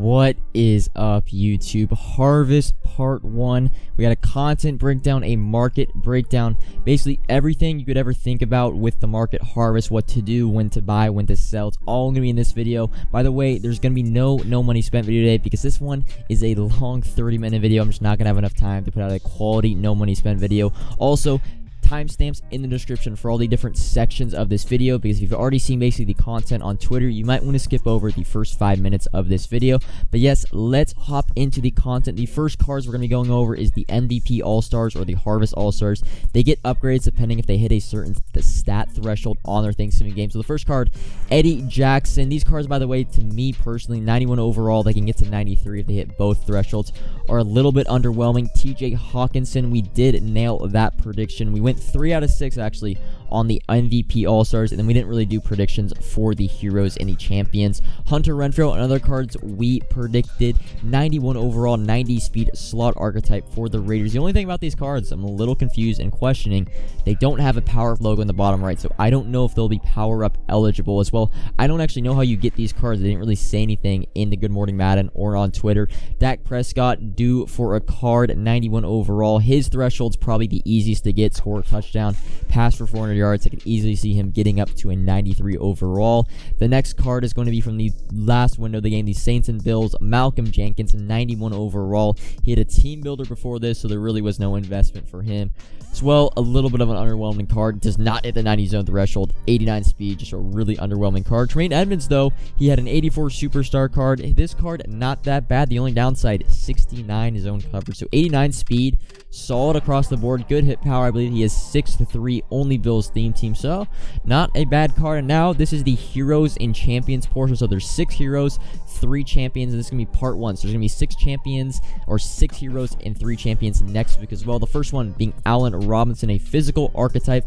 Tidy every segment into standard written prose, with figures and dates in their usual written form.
What is up, YouTube? Harvest Part 1. We got a content breakdown, a market breakdown, basically everything you could ever think about with the market harvest, what to do, when to buy, when to sell. It's all going to be in this video. By the way, there's going to be no money spent video today because this one is a long 30-minute video. I'm just not going to have enough time to put out a quality no money spent video. Also, timestamps in the description for all the different sections of this video, because if you've already seen basically the content on Twitter, you might want to skip over the first 5 minutes of this video. But yes, let's hop into the content. The first cards we're going to be going over is the MVP All-Stars or the Harvest All-Stars. They get upgrades depending if they hit a certain stat threshold on their Thanksgiving game. So the first card, Eddie Jackson. These cards, by the way, to me personally, 91 overall, they can get to 93 if they hit both thresholds, are a little bit underwhelming. TJ Hawkinson, we did nail that prediction. We went 3 out of 6 actually on the MVP All-Stars, and then we didn't really do predictions for the heroes and the champions. Hunter Renfrow and other cards we predicted. 91 overall, 90 speed slot archetype for the Raiders. The only thing about these cards I'm a little confused and questioning, they don't have a power-up logo in the bottom right, so I don't know if they'll be power-up eligible as well. I don't actually know how you get these cards. They didn't really say anything in the Good Morning Madden or on Twitter. Dak Prescott due for a card, 91 overall. His threshold's probably the easiest to get. Score a touchdown, pass for 400 yards. I could easily see him getting up to a 93 overall. The next card is going to be from the last window of the game, the Saints and Bills. Malcolm Jenkins, 91 overall. He had a team builder before this, so there really was no investment for him. As well, a little bit of an underwhelming card. Does not hit the 90 zone threshold. 89 speed, just a really underwhelming card. Tremaine Edmonds, though, he had an 84 superstar card. This card, not that bad. The only downside, 69 zone coverage. So 89 speed, solid across the board. Good hit power. I believe he is 6'3", only Bills theme team. So not a bad card. And now this is the heroes and champions portion. So there's 6 heroes, 3 champions, and this is going to be part 1. So there's going to be 6 champions, or 6 heroes and 3 champions next week as well. The first one being Allen Robinson, a physical archetype.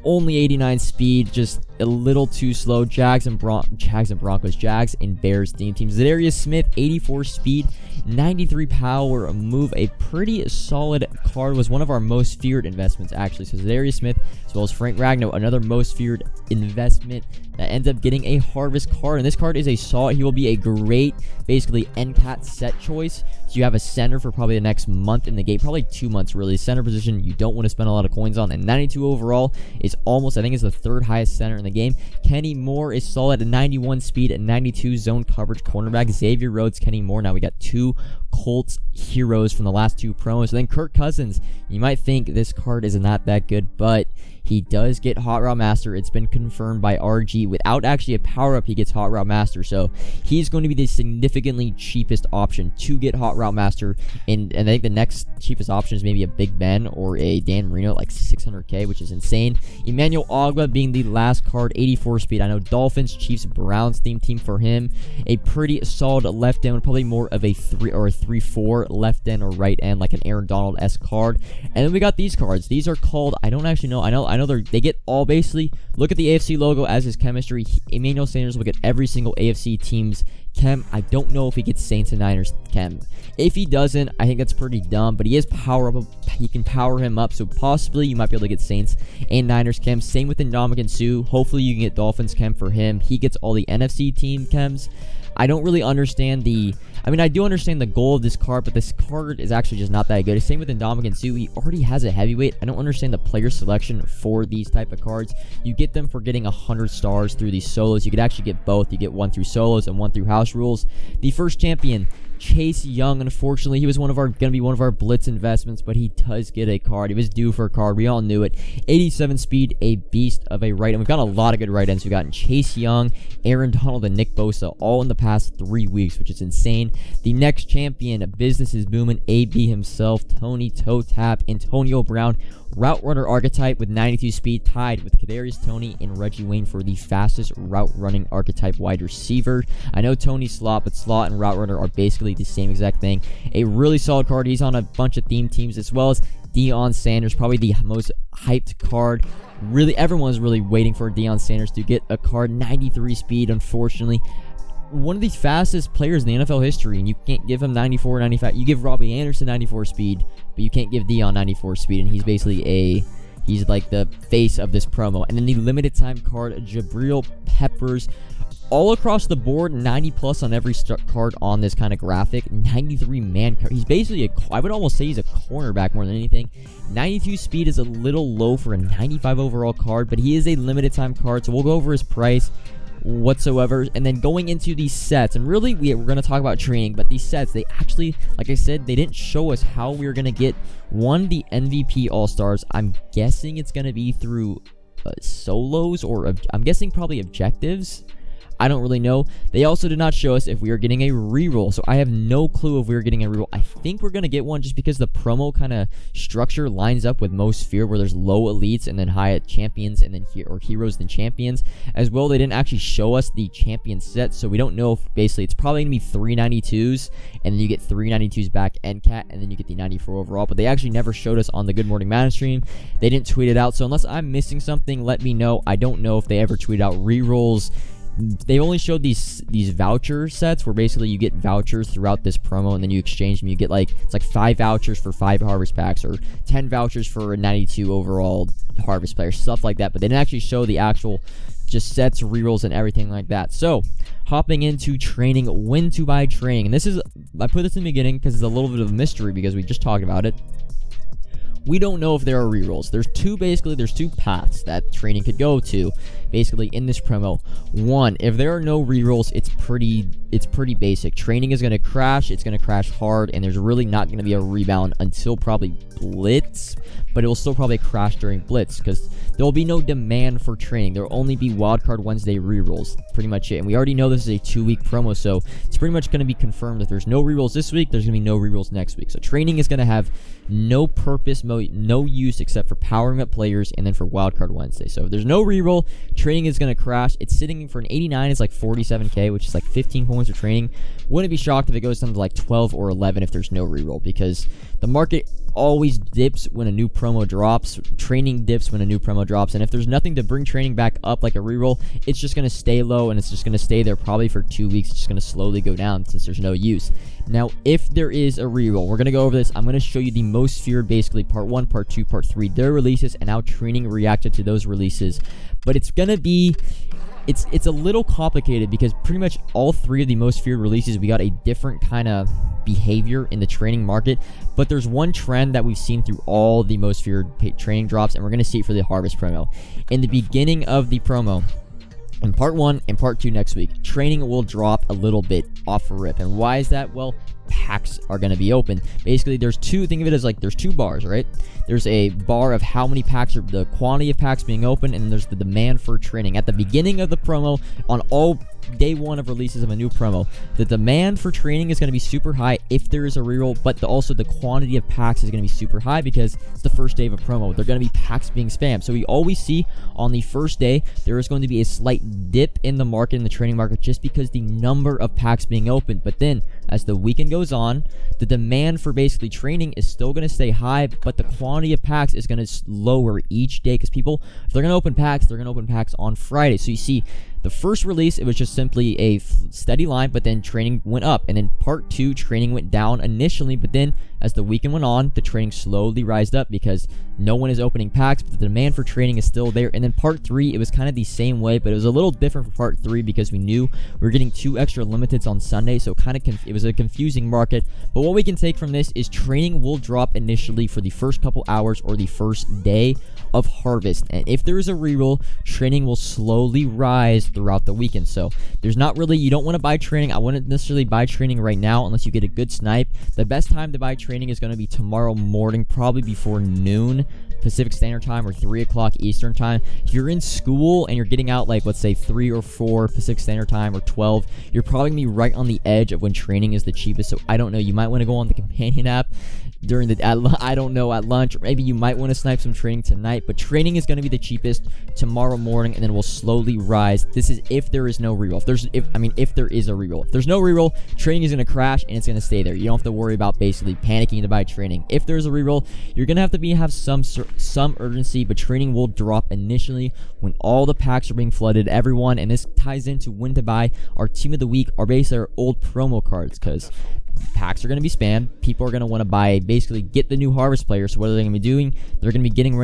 Only 89 speed, just a little too slow. Jags and Broncos, Jags and Bears theme teams. Zadarius Smith, 84 speed, 93 power, move. A pretty solid card. Was one of our most feared investments, actually. So Zadarius Smith, as well as Frank Ragnow, another most feared investment that ends up getting a harvest card. And this card is a solid. He will be a great, basically, NCAT set choice. So you have a center for probably the next month in the game, probably 2 months really. Center position you don't want to spend a lot of coins on. And 92 overall is almost, I think, is the 3rd highest center in the game. Kenny Moore is solid at 91 speed and 92 zone coverage cornerback. Xavier Rhodes, Kenny Moore. Now we got 2 Colts heroes from the last 2 promos. And then Kirk Cousins, you might think this card is not that good, but he does get Hot Route Master. It's been confirmed by RG. Without actually a power-up, he gets Hot Route Master. So he's going to be the significantly cheapest option to get Hot Route Master. And I think the next cheapest option is maybe a Big Ben or a Dan Marino, like 600K, which is insane. Emmanuel Ogba being the last card, 84 speed. I know Dolphins, Chiefs, Browns theme team for him. A pretty solid left end, probably more of a 3 or a 3-4 left end or right end, like an Aaron Donald-esque card. And then we got these cards. These are called, I don't actually know. I know they get all, basically, look at the AFC logo as his chemistry. Emmanuel Sanders will get every single AFC team's chem. I don't know if he gets Saints and Niners chem. If he doesn't, I think that's pretty dumb, but he is power up. He can power him up, so possibly you might be able to get Saints and Niners chem. Same with Ndamukong Suh. Hopefully you can get Dolphins chem for him. He gets all the NFC team chems. I don't really understand I do understand the goal of this card, but this card is actually just not that good. Same with Ndamukong Suh. He already has a heavyweight. I don't understand the player selection for these type of cards. You get them for getting 100 stars through these solos. You could actually get both. You get 1 through solos and 1 through house rules. The first champion, Chase Young, unfortunately, he was going to be one of our blitz investments, but he does get a card. He was due for a card. We all knew it. 87 speed, a beast of a right end. We've got a lot of good right ends. We've gotten Chase Young, Aaron Donald, and Nick Bosa all in the past 3 weeks, which is insane. The next champion, business is booming, AB himself, Tony TOTW, Antonio Brown, route runner archetype with 92 speed, tied with Kadarius Toney and Reggie Wayne for the fastest route running archetype wide receiver. I know Tony's slot, but slot and route runner are basically the same exact thing. A really solid card. He's on a bunch of theme teams, as well as Deion Sanders, probably the most hyped card. Really, everyone's really waiting for Deion Sanders to get a card. 93 speed, unfortunately. One of the fastest players in the NFL history, and you can't give him 94, 95. You give Robbie Anderson 94 speed, but you can't give Deion 94 speed, and he's basically he's like the face of this promo. And then the limited time card, Jabrill Peppers, all across the board, 90 plus on every card on this kind of graphic. 93 man card. He's basically I would almost say he's a cornerback more than anything. 92 speed is a little low for a 95 overall card, but he is a limited time card, so we'll go over his price whatsoever. And then going into these sets, and really we're going to talk about training, but these sets, they actually, like I said, they didn't show us how we were going to get the MVP All-Stars. I'm guessing it's going to be through solos, or I'm guessing probably objectives. I don't really know. They also did not show us if we are getting a reroll, so I have no clue if we are getting a reroll. I think we're going to get one just because the promo kind of structure lines up with most Sphere, where there's low elites and then high champions and then heroes then champions. As well, they didn't actually show us the champion set, so we don't know if basically it's probably going to be 392s, and then you get 392s back NCAT, and then you get the 94 overall, but they actually never showed us on the Good Morning Madden stream. They didn't tweet it out, so unless I'm missing something, let me know. I don't know if they ever tweeted out rerolls. They only showed these voucher sets where basically you get vouchers throughout this promo, and then you exchange them. You get it's like 5 vouchers for 5 harvest packs, or 10 vouchers for a 92 overall harvest player, stuff like that. But they didn't actually show the actual just sets, rerolls, and everything like that. So hopping into training, when to buy training, and this is, I put this in the beginning because it's a little bit of a mystery because we just talked about it. We don't know if there are rerolls. There's two paths that training could go to, basically in this promo. One, if there are no rerolls, it's pretty basic. Training is going to crash. It's going to crash hard, and there's really not going to be a rebound until probably Blitz, but it will still probably crash during Blitz because there will be no demand for training. There will only be Wildcard Wednesday rerolls. Pretty much it. And we already know this is a 2-week promo, so it's pretty much going to be confirmed that there's no rerolls this week. There's going to be no rerolls next week. So training is going to have no purpose, no use except for powering up players and then for Wildcard Wednesday. So if there's no reroll, training is going to crash. It's sitting for an 89, it's like 47k, which is like 15 points for training. Wouldn't be shocked if it goes down to like 12 or 11 if there's no reroll, because the market always dips when a new promo drops. Training dips when a new promo drops, and if there's nothing to bring training back up like a reroll, it's just going to stay low, and it's just going to stay there probably for 2 weeks. It's just going to slowly go down since there's no use. Now, if there is a reroll, we're going to go over this. I'm going to show you the most feared, basically part 1, part 2, part 3, their releases, and how training reacted to those releases. But it's going to be, it's a little complicated because pretty much all 3 of the most feared releases, we got a different kind of behavior in the training market. But there's one trend that we've seen through all the most feared training drops, and we're going to see it for the harvest promo. In the beginning of the promo, in part 1 and part 2 next week, training will drop a little bit off a rip. And why is that? Well, packs are going to be open. Basically, think of it as like there's 2 bars, right? There's a bar of how many packs are, the quantity of packs being open, and there's the demand for training. At the beginning of the promo, on all day 1 of releases of a new promo, the demand for training is going to be super high if there is a reroll, but also the quantity of packs is going to be super high because it's the first day of a promo. They're going to be packs being spammed. So we always see on the first day there is going to be a slight dip in the market, in the training market, just because the number of packs being opened. But then as the weekend goes on, the demand for basically training is still going to stay high, but the quantity of packs is going to lower each day because people, if they're going to open packs, they're going to open packs on Friday. So you see, the first release, it was just simply a steady line, but then training went up. And then part 2, training went down initially, but then as the weekend went on, the training slowly rised up because no one is opening packs, but the demand for training is still there. And then part 3, it was kind of the same way, but it was a little different for part 3 because we knew we were getting 2 extra limiteds on Sunday, so it was a confusing market. But what we can take from this is training will drop initially for the first couple hours or the first day of harvest, and if there is a reroll, training will slowly rise throughout the weekend. So there's not really, you don't want to buy training. I wouldn't necessarily buy training right now unless you get a good snipe. The best time to buy training is going to be tomorrow morning, probably before noon Pacific Standard Time or 3 o'clock Eastern Time. If you're in school and you're getting out, like, let's say 3 or 4 Pacific Standard Time or 12, you're probably going to be right on the edge of when training is the cheapest. So I don't know, you might want to go on the companion app during at lunch, or maybe you might want to snipe some training tonight. But training is going to be the cheapest tomorrow morning, and then will slowly rise. This is if there is no reroll. If there is a reroll. If there's no reroll, training is going to crash and it's going to stay there. You don't have to worry about basically panicking to buy training. If there's a reroll, you're going to have to have some urgency, but training will drop initially when all the packs are being flooded. Everyone, and this ties into when to buy our team of the week, or basically our old promo cards, because packs are going to be spammed. People are going to want to buy, basically get the new harvest players. So what are they going to be doing? They're going to be getting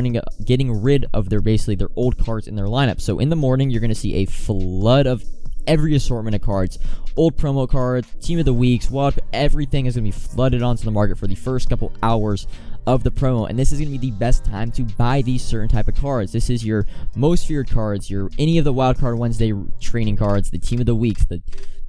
rid of their old cards in their lineup. So in the morning, you're going to see a flood of every assortment of cards, old promo cards, team of the weeks, everything is going to be flooded onto the market for the first couple hours of the promo, and this is going to be the best time to buy these certain type of cards. This is your most feared cards, your any of the Wildcard Wednesday training cards, the team of the weeks. The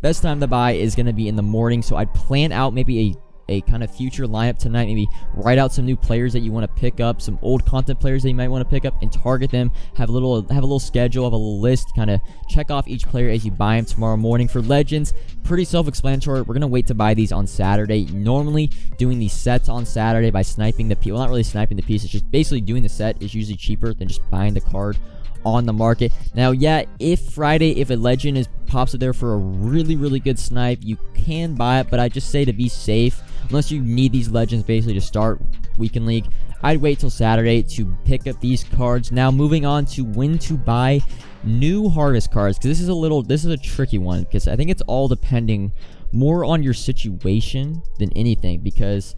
best time to buy is going to be in the morning, so I'd plan out maybe a kind of future lineup tonight, maybe write out some new players that you want to pick up, some old content players that you might want to pick up and target them, have a little schedule, have a little list, kind of check off each player as you buy them tomorrow morning. For Legends, pretty self-explanatory. We're going to wait to buy these on Saturday. Normally doing these sets on Saturday by sniping the piece, well, not really sniping the piece, it's just basically doing the set is usually cheaper than just buying the card on the market. Now, yeah, if a legend pops up there for a really good snipe, you can buy it, but I just say to be safe, unless you need these legends basically to start Weekend League, I'd wait till Saturday to pick up these cards. Now, moving on to when to buy new harvest cards, because this is a tricky one, because I think it's all depending more on your situation than anything, because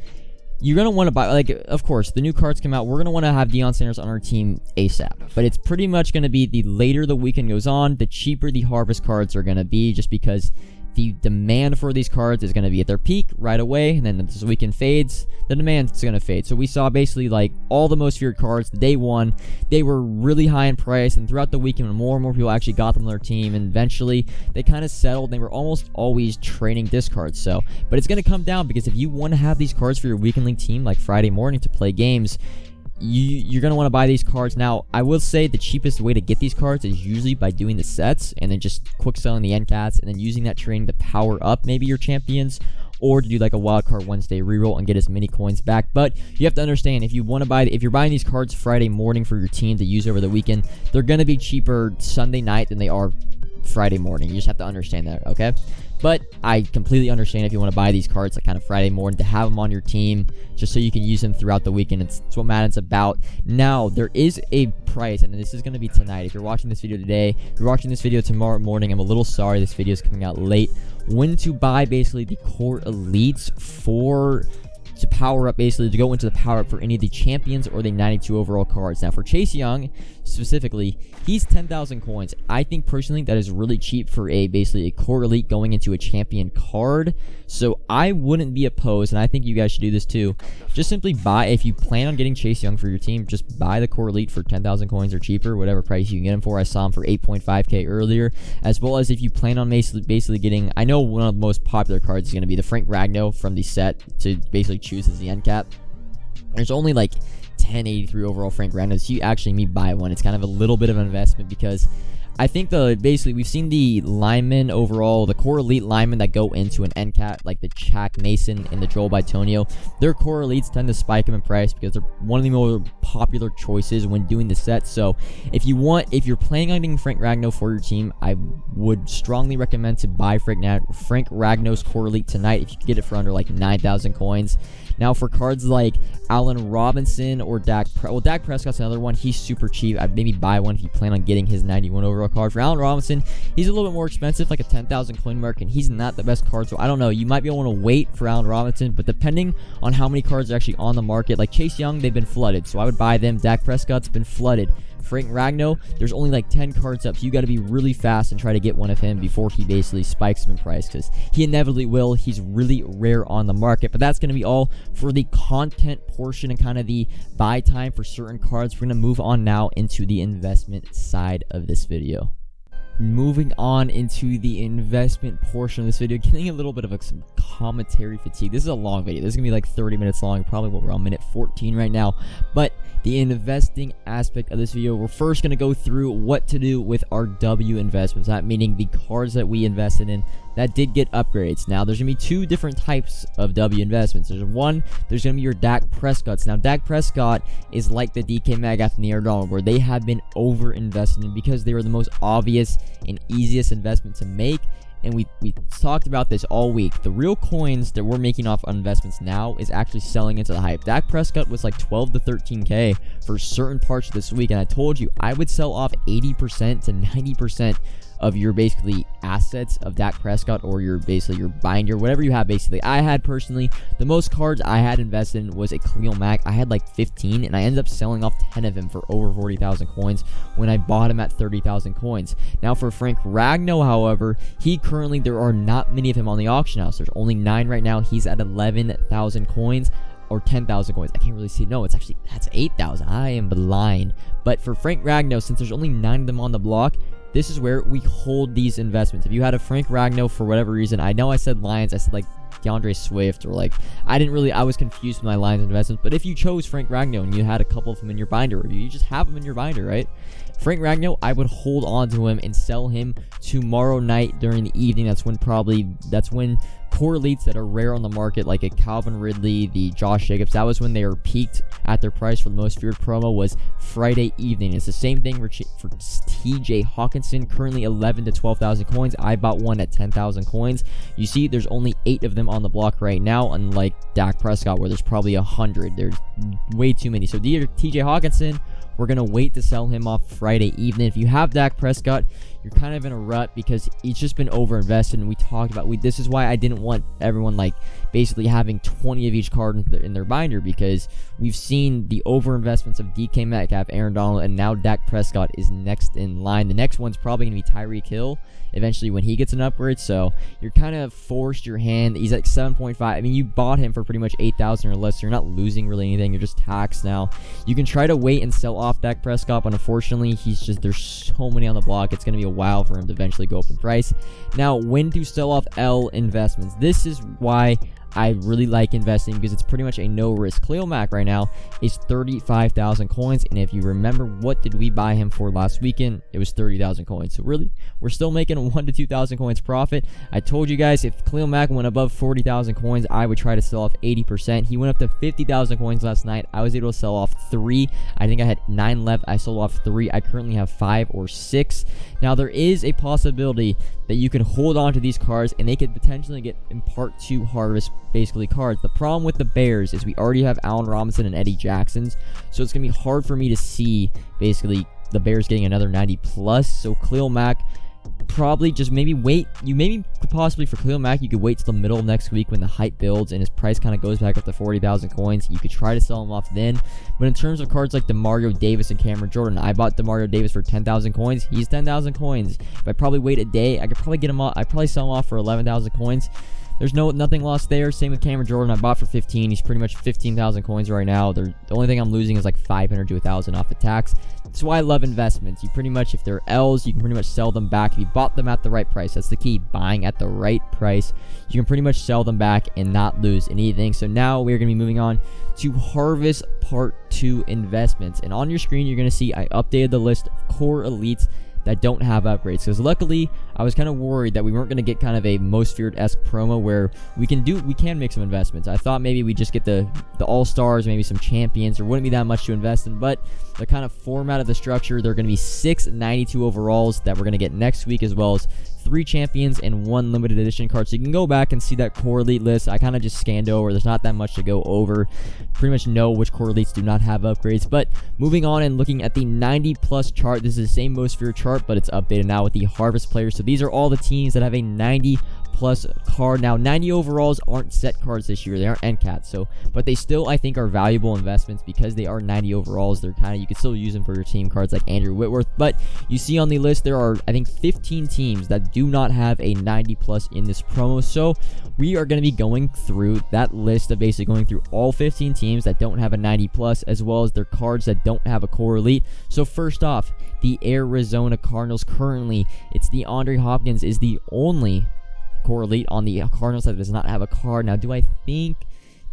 you're going to want to buy, like, of course, the new cards come out. We're going to want to have Deion Sanders on our team ASAP. But it's pretty much going to be the later the weekend goes on, the cheaper the harvest cards are going to be, just because the demand for these cards is going to be at their peak right away, and then as the weekend fades, the demand is going to fade. So we saw basically like all the most feared cards, day one, they were really high in price, and throughout the weekend, when more and more people actually got them on their team, and eventually they kind of settled, and they were almost always trading discards. So, but it's going to come down, because if you want to have these cards for your weekend league team, like Friday morning to play games, you're going to want to buy these cards. Now, I will say the cheapest way to get these cards is usually by doing the sets and then just quick selling the NCATs and then using that training to power up maybe your champions, or to do like a Wildcard Wednesday reroll and get as many coins back. But you have to understand, if you're buying these cards Friday morning for your team to use over the weekend, they're going to be cheaper Sunday night than they are Friday morning. You just have to understand that, okay? But I completely understand if you want to buy these cards like kind of Friday morning to have them on your team just so you can use them throughout the weekend. It's what Madden's about. Now, there is a price, and this is going to be tonight. If you're watching this video today, if you're watching this video tomorrow morning, I'm a little sorry this video is coming out late. When to buy basically the core elites to power up, basically to go into the power up for any of the champions or the 92 overall cards. Now, for Chase Young specifically, he's 10,000 coins. I think personally that is really cheap for basically a core elite going into a champion card. So I wouldn't be opposed, and I think you guys should do this too. Just simply buy, if you plan on getting Chase Young for your team, just buy the core elite for 10,000 coins or cheaper, whatever price you can get him for. I saw him for 8.5k earlier. As well as if you plan on basically getting, I know one of the most popular cards is going to be the Frank Ragnow from the set to basically choose as the NCAT. There's only like 1083 overall Frank Ragnow, so you actually need to buy one. It's kind of a little bit of an investment, because I think basically we've seen the linemen overall, the core elite linemen that go into an NCAT, like the Shaq Mason and the Joel Bitonio, their core elites tend to spike them in price because they're one of the more popular choices when doing the set. So if you're planning on getting Frank Ragnow for your team, I would strongly recommend to buy Frank Ragnow's core elite tonight if you can get it for under like 9,000 coins. Now, for cards like Allen Robinson or Dak Prescott's another one. He's super cheap. I'd maybe buy one if you plan on getting his 91 overall card. For Allen Robinson, he's a little bit more expensive, like a 10,000 coin mark, and he's not the best card. So I don't know. You might be able to wait for Allen Robinson, but depending on how many cards are actually on the market, like Chase Young, they've been flooded, so I would buy them. Dak Prescott's been flooded. Frank Ragnow, there's only like 10 cards up, so you got to be really fast and try to get one of him before he basically spikes him in price, because he inevitably will. He's really rare on the market. But that's going to be all for the content portion and kind of the buy time for certain cards. We're going to move on now into the investment side of this video. Moving on into the investment portion of this video, getting a little bit of some commentary fatigue. This is a long video. This is going to be like 30 minutes long, probably what we're on minute 14 right now. But the investing aspect of this video, we're first going to go through what to do with our W investments, that meaning the cards that we invested in that did get upgrades. Now, there's going to be two different types of W investments. There's going to be your Dak Prescotts. Now, Dak Prescott is like the DK Metcalf and the Aaron Donald, where they have been over-invested in because they were the most obvious and easiest investment to make. And we talked about this all week. The real coins that we're making off on investments now is actually selling into the hype. Dak Prescott was like 12 to 13k for certain parts of this week, and I told you I would sell off 80% to 90% of your basically assets of Dak Prescott, or your basically your binder, whatever you have. Basically, I had personally the most cards I had invested in was a Khalil Mack. I had like 15, and I ended up selling off 10 of him for over 40,000 coins when I bought him at 30,000 coins. Now for Frank Ragnow, however, there are not many of him on the auction house. There's only 9 right now. He's at 11,000 coins. Or 10,000 coins. I can't really see. No, that's 8,000. I am blind. But for Frank Ragnow, since there's only 9 of them on the block, this is where we hold these investments. If you had a Frank Ragnow for whatever reason, I know I said Lions, I said like DeAndre Swift, or like I was confused with my Lions investments. But if you chose Frank Ragnow and you had a couple of them in your binder, or you just have them in your binder, right? Frank Ragnow, I would hold on to him and sell him tomorrow night during the evening. That's when correlates that are rare on the market, like a Calvin Ridley, the Josh Jacobs, that was when they were peaked at their price for the most feared promo, was Friday evening. It's the same thing for TJ Hawkinson, currently 11 to 12,000 coins. I bought one at 10,000 coins. You see, there's only 8 of them on the block right now, unlike Dak Prescott, where there's probably 100. There's way too many. So TJ Hawkinson, we're going to wait to sell him off Friday evening. If you have Dak Prescott, you're kind of in a rut because he's just been overinvested, and we talked about this is why I didn't want everyone like basically having 20 of each card in their binder, because we've seen the overinvestments of DK Metcalf, Aaron Donald, and now Dak Prescott is next in line. The next one's probably going to be Tyreek Hill eventually when he gets an upgrade, so you're kind of forced your hand. He's at 7.5. I mean, you bought him for pretty much 8,000 or less, so you're not losing really anything. You're just taxed now. You can try to wait and sell off Dak Prescott, but unfortunately, there's so many on the block. It's going to be a while for him to eventually go up in price. Now, when to sell off L investments. This is why I really like investing, because it's pretty much a no risk. Khalil Mack right now is 35,000 coins, and if you remember, what did we buy him for last weekend? It was 30,000 coins. So really, we're still making a 1,000 to 2,000 coins profit. I told you guys, if Khalil Mack went above 40,000 coins, I would try to sell off 80%. He went up to 50,000 coins last night. I was able to sell off 3. I think I had 9 left. I sold off 3. I currently have 5 or 6. Now, there is a possibility that you can hold on to these cards, and they could potentially get in part 2 harvest basically cards. The problem with the Bears is we already have Allen Robinson and Eddie Jackson's, so it's gonna be hard for me to see basically the Bears getting another 90 plus. So Khalil Mack, probably just maybe wait. Possibly for Khalil Mack, you could wait till the middle of next week when the hype builds and his price kind of goes back up to 40,000 coins. You could try to sell him off then. But in terms of cards like DeMario Davis and Cameron Jordan, I bought DeMario Davis for 10,000 coins. He's 10,000 coins. If I probably wait a day, I could probably get him off. I'd probably sell him off for 11,000 coins. There's nothing lost there. Same with Cameron Jordan. I bought for 15. He's pretty much 15,000 coins right now. The only thing I'm losing is like 500 to 1,000 off the tax. That's why I love investments. You pretty much, if they're L's, you can pretty much sell them back. If you bought them at the right price, that's the key. Buying at the right price. You can pretty much sell them back and not lose anything. So now we're going to be moving on to Harvest Part 2 investments. And on your screen, you're going to see I updated the list of core elites that don't have upgrades, because luckily I was kind of worried that we weren't going to get kind of a most feared-esque promo where we can make some investments. I thought maybe we just get the all-stars, maybe some champions. There wouldn't be that much to invest in, but the kind of format of the structure, there are going to be 6 92 overalls that we're going to get next week, as well as 3 champions and 1 limited edition card. So you can go back and see that core elite list. I kind of just scanned over. There's not that much to go over. Pretty much know which core elites do not have upgrades. But moving on and looking at the 90 plus chart, this is the same most feared chart, but it's updated now with the harvest players. So these are all the teams that have a 90 plus card. Now, 90 overalls aren't set cards this year. They aren't NCAT, but they still, I think, are valuable investments because they are 90 overalls. They're kind of, you can still use them for your team cards like Andrew Whitworth. But you see on the list, there are, I think, 15 teams that do not have a 90 plus in this promo. So we are going to be going through that list of basically going through all 15 teams that don't have a 90 plus, as well as their cards that don't have a core elite. So first off, the Arizona Cardinals. Currently, it's DeAndre Hopkins is the only core elite on the Cardinals that does not have a card. Now, do I think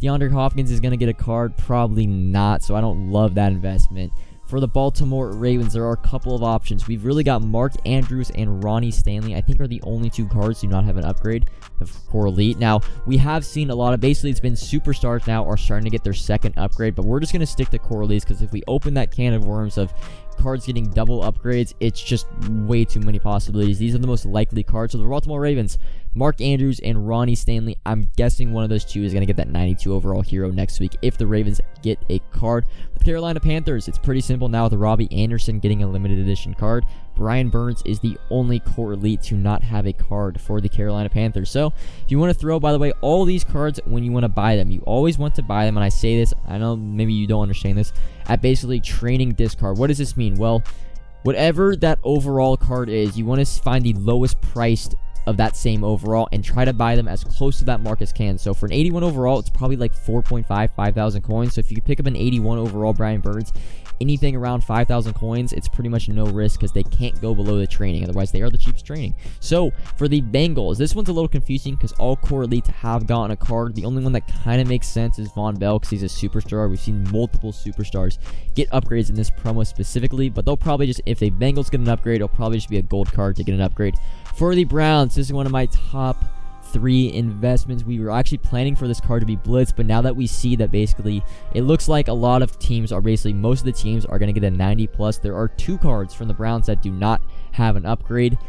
DeAndre Hopkins is going to get a card? Probably not, so I don't love that investment. For the Baltimore Ravens, there are a couple of options. We've really got Mark Andrews and Ronnie Stanley, I think, are the only 2 cards do not have an upgrade of core elite. Now, we have seen a lot of, basically it's been superstars now are starting to get their second upgrade, but we're just going to stick to core elites because if we open that can of worms of cards getting double upgrades, it's just way too many possibilities. These are the most likely cards. So the Baltimore Ravens, Mark Andrews and Ronnie Stanley, I'm guessing one of those 2 is going to get that 92 overall hero next week if the Ravens get a card. With Carolina Panthers, it's pretty simple now with Robbie Anderson getting a limited edition card. Brian Burns is the only core elite to not have a card for the Carolina Panthers. So if you want to throw, by the way, all these cards when you want to buy them, you always want to buy them. And I say this, I know maybe you don't understand this, at basically training discard. What does this mean? Well, whatever that overall card is, you want to find the lowest priced of that same overall and try to buy them as close to that mark as can. So for an 81 overall, it's probably like 5,000 coins. So if you could pick up an 81 overall Brian Burns, anything around 5,000 coins, it's pretty much no risk because they can't go below the training. Otherwise, they are the cheapest training. So for the Bengals, this one's a little confusing because all core elites have gotten a card. The only one that kind of makes sense is Von Bell because he's a superstar. We've seen multiple superstars get upgrades in this promo specifically, but they'll probably just, if the Bengals get an upgrade, it'll probably just be a gold card to get an upgrade. For the Browns, this is one of my top 3 investments. We were actually planning for this card to be blitz, but now that we see that basically it looks like a lot of teams are basically, most of the teams are going to get a 90 plus. There are 2 cards from the Browns that do not have an upgrade.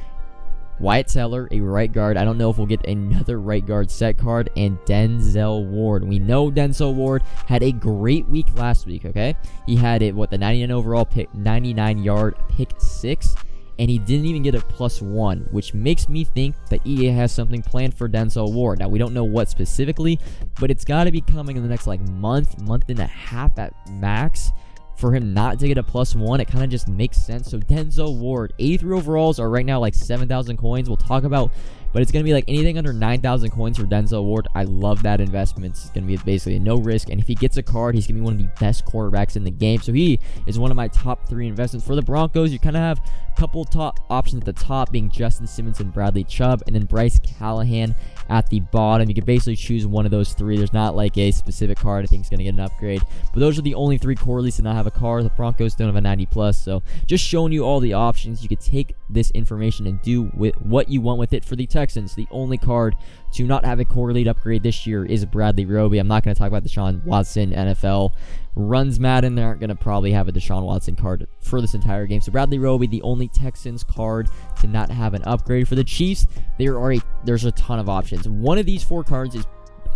Wyatt Teller, a right guard. I don't know if we'll get another right guard set card, and Denzel Ward. We know Denzel Ward had a great week last week, okay? He had it, the 99 overall pick, 99 yard pick 6. And he didn't even get a +1, which makes me think that EA has something planned for Denzel Ward. Now, we don't know what specifically, but it's got to be coming in the next month and a half at max for him not to get a +1. It kind of just makes sense. So Denzel Ward, 83 overalls are right now like 7,000 coins. We'll talk about, but it's going to be like anything under 9,000 coins for Denzel Ward. I love that investment. It's going to be basically a no risk. And if he gets a card, he's going to be one of the best quarterbacks in the game. So he is one of my top 3 investments. For the Broncos, you kind of have a couple top options at the top being Justin Simmons and Bradley Chubb, and then Bryce Callahan at the bottom. You can basically choose one of those 3. There's not like a specific card I think is going to get an upgrade. But those are the only 3 core elites that not have a card. The Broncos don't have a 90 plus. So just showing you all the options. You could take this information and do with what you want with it. For the Texans, the only card to not have a core elite upgrade this year is Bradley Roby. I'm not going to talk about Deshaun Watson. NFL runs Madden. They aren't going to probably have a Deshaun Watson card for this entire game. So Bradley Roby, the only Texans card to not have an upgrade. For the Chiefs, there's a ton of options. One of these 4 cards is,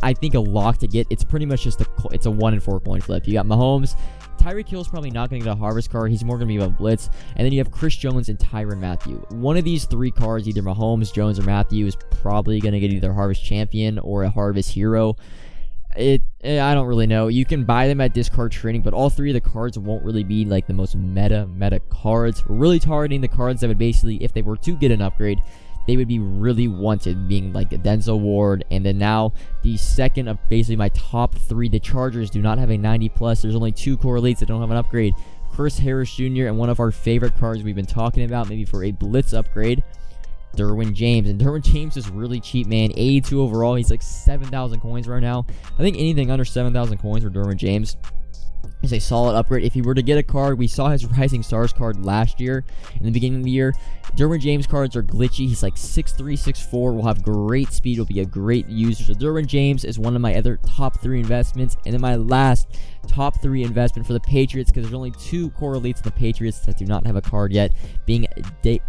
I think, a lock to get. It's pretty much just it's a 1 in 4 coin flip. You got Mahomes. Tyreek Hill's probably not going to get a harvest card. He's more going to be a blitz. And then you have Chris Jones and Tyrann Mathieu. One of these 3 cards, either Mahomes, Jones, or Mathieu, is probably going to get either harvest champion or a harvest hero. I don't really know. You can buy them at discard trading, but all 3 of the cards won't really be like the most meta cards. We're really targeting the cards that would basically, if they were to get an upgrade, they would be really wanted, being like the Denzel Ward. And then now the second of basically my top 3, the Chargers do not have a 90 plus. There's only 2 core elites that don't have an upgrade. Chris Harris Jr. and one of our favorite cards we've been talking about, maybe for a blitz upgrade, Derwin James. And Derwin James is really cheap, man. 82 overall. He's like 7,000 coins right now. I think anything under 7,000 coins for Derwin James is a solid upgrade. If he were to get a card, we saw his Rising Stars card last year in the beginning of the year. Derwin James cards are glitchy. He's like 6'3", 6'4", will have great speed, will be a great user. So Derwin James is one of my other top 3 investments. And then my last top 3 investment for the Patriots, because there's only 2 core elites in the Patriots that do not have a card yet, being Devin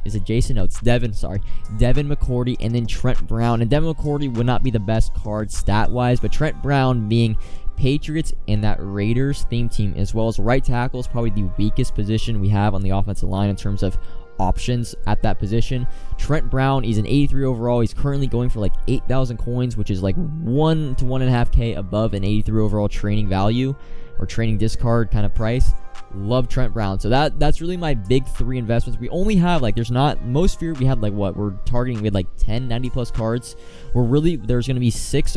McCourty, and then Trent Brown. And Devin McCourty would not be the best card stat wise, but Trent Brown, being Patriots and that Raiders theme team, as well as right tackle, is probably the weakest position we have on the offensive line in terms of options at that position. Trent Brown, he's an 83 overall. He's currently going for like 8,000 coins, which is like 1 to 1.5k above an 83 overall training value or training discard kind of price. Love Trent Brown. So that's really my big 3 investments. We only have there's not most fear. We had we're targeting. We had 10 90 plus cards. There's going to be 6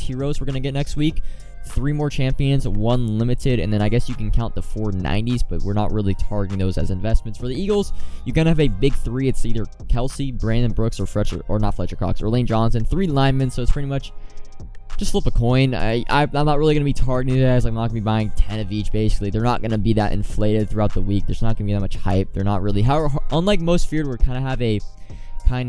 heroes we're going to get next week. 3 more champions, 1 limited, and then I guess you can count the 4 90s, but we're not really targeting those as investments. For the Eagles, you kind of have a big 3. It's either Kelsey, Brandon Brooks, or not Fletcher Cox, or Lane Johnson. 3 linemen, so it's pretty much just flip a coin. I'm not really going to be targeting you guys. I'm not going to be buying 10 of each, basically. They're not going to be that inflated throughout the week. There's not going to be that much hype. They're not really, unlike most feared, we kind of have a I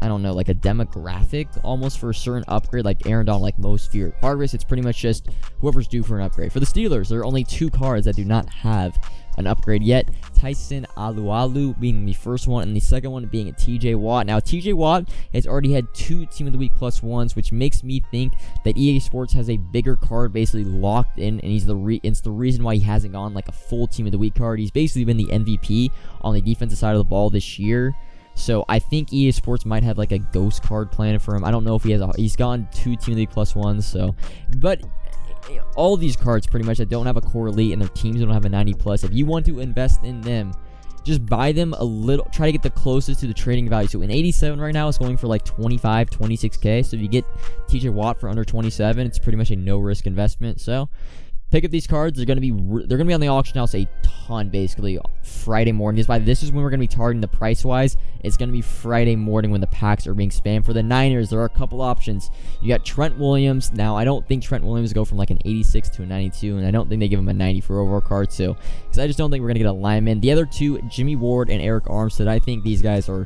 don't know, like a demographic almost for a certain upgrade, like Aaron Donald, like most feared. Harvest, it's pretty much just whoever's due for an upgrade. For the Steelers, there are only 2 cards that do not have an upgrade yet. Tyson Alualu being the first one, and the second one being a TJ Watt. Now, TJ Watt has already had 2 Team of the Week +1s, which makes me think that EA Sports has a bigger card basically locked in, and it's the reason why he hasn't gone like a full Team of the Week card. He's basically been the MVP on the defensive side of the ball this year. So I think EA Sports might have like a ghost card plan for him. I don't know if he's gotten 2 Team of the Week +1s, so, but all these cards pretty much that don't have a core elite and their teams don't have a 90+, if you want to invest in them, just buy them a little, try to get the closest to the trading value. So in 87 right now, it's going for like 25, 26K. So if you get TJ Watt for under 27, it's pretty much a no risk investment. So pick up these cards. They're gonna be on the auction house a ton basically Friday morning. This is when we're gonna be targeting the price wise. It's gonna be Friday morning when the packs are being spammed. For the Niners, there are a couple options. You got Trent Williams. Now I don't think Trent Williams go from like an 86 to a 92, and I don't think they give him a 90 for overall card too, because I just don't think we're gonna get a lineman. The other two, Jimmy Ward and Eric Armstead, I think these guys are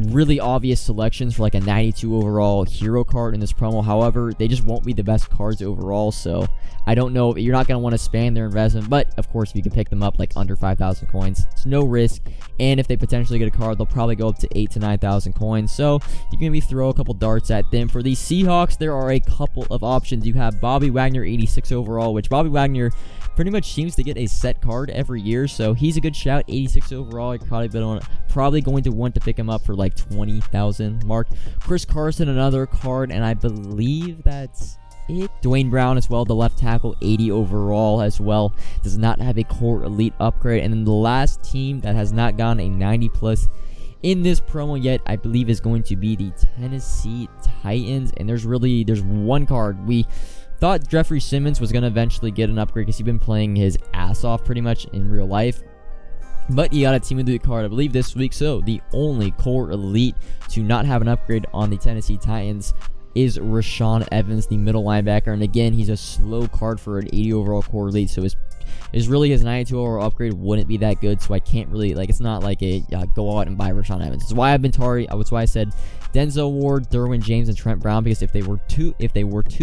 really obvious selections for like a 92 overall hero card in this promo. However, they just won't be the best cards overall, so I don't know. You're not going to want to spam their investment, but of course if you can pick them up like under 5,000 coins, it's no risk. And if they potentially get a card, they'll probably go up to 8,000 to 9,000 coins, so you can maybe throw a couple darts at them. For the Seahawks, there are a couple of options. You have Bobby Wagner 86 overall, which Bobby Wagner pretty much seems to get a set card every year, so he's a good shout. 86 overall. You're probably going to want to pick him up for like 20,000 mark. Chris Carson, another card, and I believe that's it. Dwayne Brown as well, the left tackle, 80 overall as well. Does not have a core elite upgrade. And then the last team that has not gone a 90+ in this promo yet, I believe, is going to be the Tennessee Titans. And there's one card. We thought Jeffrey Simmons was going to eventually get an upgrade because he's been playing his ass off pretty much in real life. But he got a Team of the Week card, I believe, this week. So the only core elite to not have an upgrade on the Tennessee Titans is Rashaan Evans, the middle linebacker. And again, he's a slow card for an 80 overall core elite. So his 92 overall upgrade wouldn't be that good. So I can't really, it's not like a go out and buy Rashaan Evans. That's why that's why I said Denzel Ward, Derwin James, and Trent Brown, because if they were to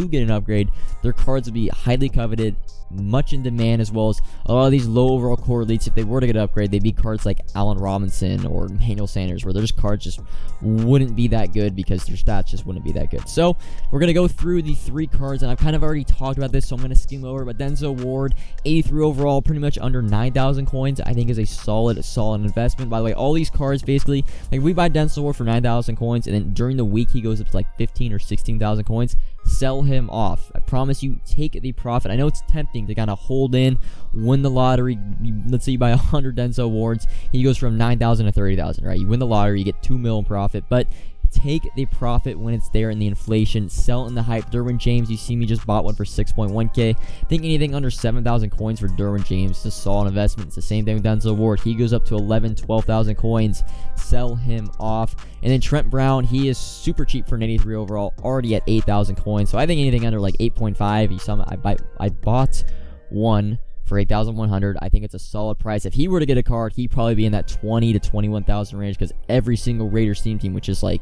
get an upgrade, their cards would be highly coveted, much in demand, as well as a lot of these low overall core elites. If they were to get an upgrade, they'd be cards like Allen Robinson or Deion Sanders, where their cards just wouldn't be that good because their stats just wouldn't be that good. So we're gonna go through the 3 cards, and I've kind of already talked about this, so I'm gonna skim over. But Denzel Ward, 83 overall, pretty much under 9,000 coins, I think is a solid investment. By the way, all these cards basically, like, we buy Denzel Ward for 9,000 coins, and then during the week he goes up to like 15 or 16,000 coins. Sell him off. I promise you, take the profit. I know it's tempting to kind of hold in, win the lottery. Let's say you buy 100 Denzel Wards, he goes from 9,000 to 30,000, right? You win the lottery, you get $2 million profit, but take the profit when it's there in the inflation. Sell in the hype. Derwin James, you see me just bought one for 6.1K. I think anything under 7,000 coins for Derwin James is a solid investment. It's the same thing with Denzel Ward. He goes up to 11,000, 12,000 coins. Sell him off. And then Trent Brown, he is super cheap for an 83 overall, already at 8,000 coins. So I think anything under like 8.5, I bought one for 8,100. I think it's a solid price. If he were to get a card, he'd probably be in that 20 to 21,000 range, because every single Raiders team, which is like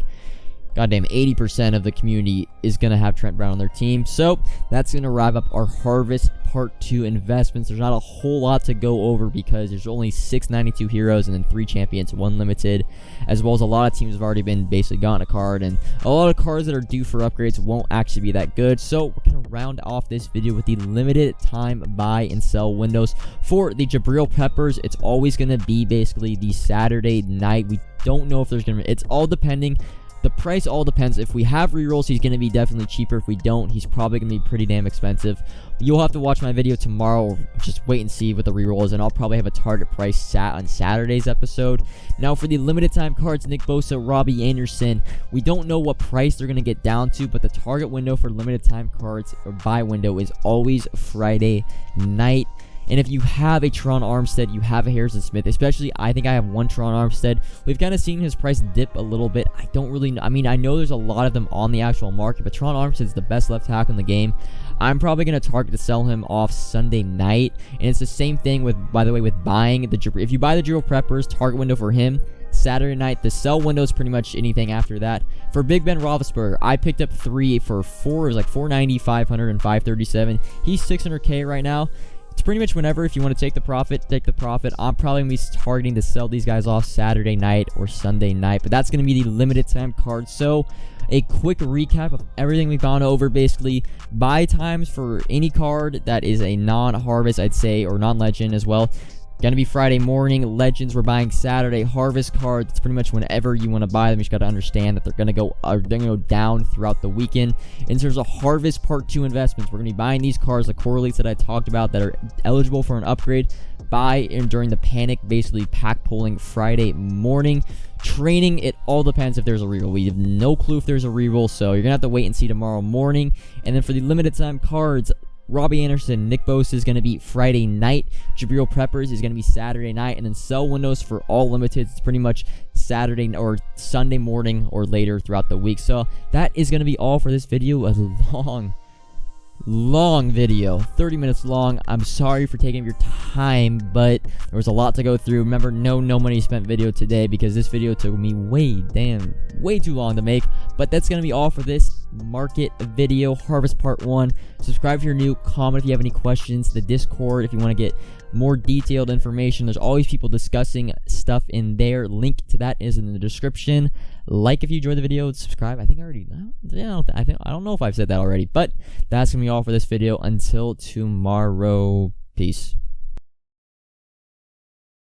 goddamn 80% of the community, is going to have Trent Brown on their team. So that's going to wrap up our Harvest Part 2 investments. There's not a whole lot to go over because there's only 692 heroes and then 3 champions, 1 limited, as well as a lot of teams have already been basically gotten a card, and a lot of cards that are due for upgrades won't actually be that good. So we're going to round off this video with the limited time buy and sell windows for the Jabrill Peppers. It's always going to be basically the Saturday night. We don't know if there's going to be, it's all depending. The price all depends. If we have rerolls, he's going to be definitely cheaper. If we don't, he's probably going to be pretty damn expensive. You'll have to watch my video tomorrow, or just wait and see what the reroll is, and I'll probably have a target price set on Saturday's episode. Now, for the limited time cards, Nick Bosa, Robbie Anderson, we don't know what price they're going to get down to, but the target window for limited time cards, or buy window, is always Friday night. And if you have a Tron Armstead, you have a Harrison Smith, especially, I think I have one Tron Armstead. We've kind of seen his price dip a little bit. I don't really know. I mean, I know there's a lot of them on the actual market, but Tron Armstead is the best left tackle in the game. I'm probably going to target to sell him off Sunday night. And it's the same thing with, by the way, with buying the Jabrill. If you buy the Jabrill Peppers, target window for him Saturday night. The sell window is pretty much anything after that. For Big Ben Roethlisberger, I picked up 3 for 4. It was like 490, 500, and 537. He's 600K right now. it's pretty much whenever. If you want to take the profit, take the profit. I'm probably going to be targeting to sell these guys off Saturday night or Sunday night, but that's going to be the limited time card. So a quick recap of everything we've gone over. Basically, buy times for any card that is a non-harvest, I'd say, or non-legend as well. Gonna be Friday morning. Legends we're buying Saturday. Harvest cards, it's pretty much whenever you want to buy them. You just got to understand that they're gonna go down throughout the weekend. In terms of harvest part 2 investments, we're gonna be buying these cards, the correlates that I talked about that are eligible for an upgrade. Buy in during the panic, basically pack pulling Friday morning. Training, it all depends if there's a reroll. We have no clue if there's a reroll, so you're gonna have to wait and see tomorrow morning. And then for the limited time cards, Robbie Anderson, Nick Bosa is going to be Friday night. Jabrill Peppers is going to be Saturday night. And then sell windows for all limiteds. It's pretty much Saturday or Sunday morning or later throughout the week. So that is going to be all for this video. A long video, 30 minutes long. I'm sorry for taking your time, but there was a lot to go through. Remember, no money spent video today because this video took me way too long to make. But that's gonna be all for this market video, harvest part 1. Subscribe if you're new, comment if you have any questions, the Discord if you want to get more detailed information. There's always people discussing stuff in there. Link to that is in the description. Like if you enjoyed the video, subscribe. I think I already I don't know if I've said that already, but that's gonna be all for this video. Until tomorrow, peace.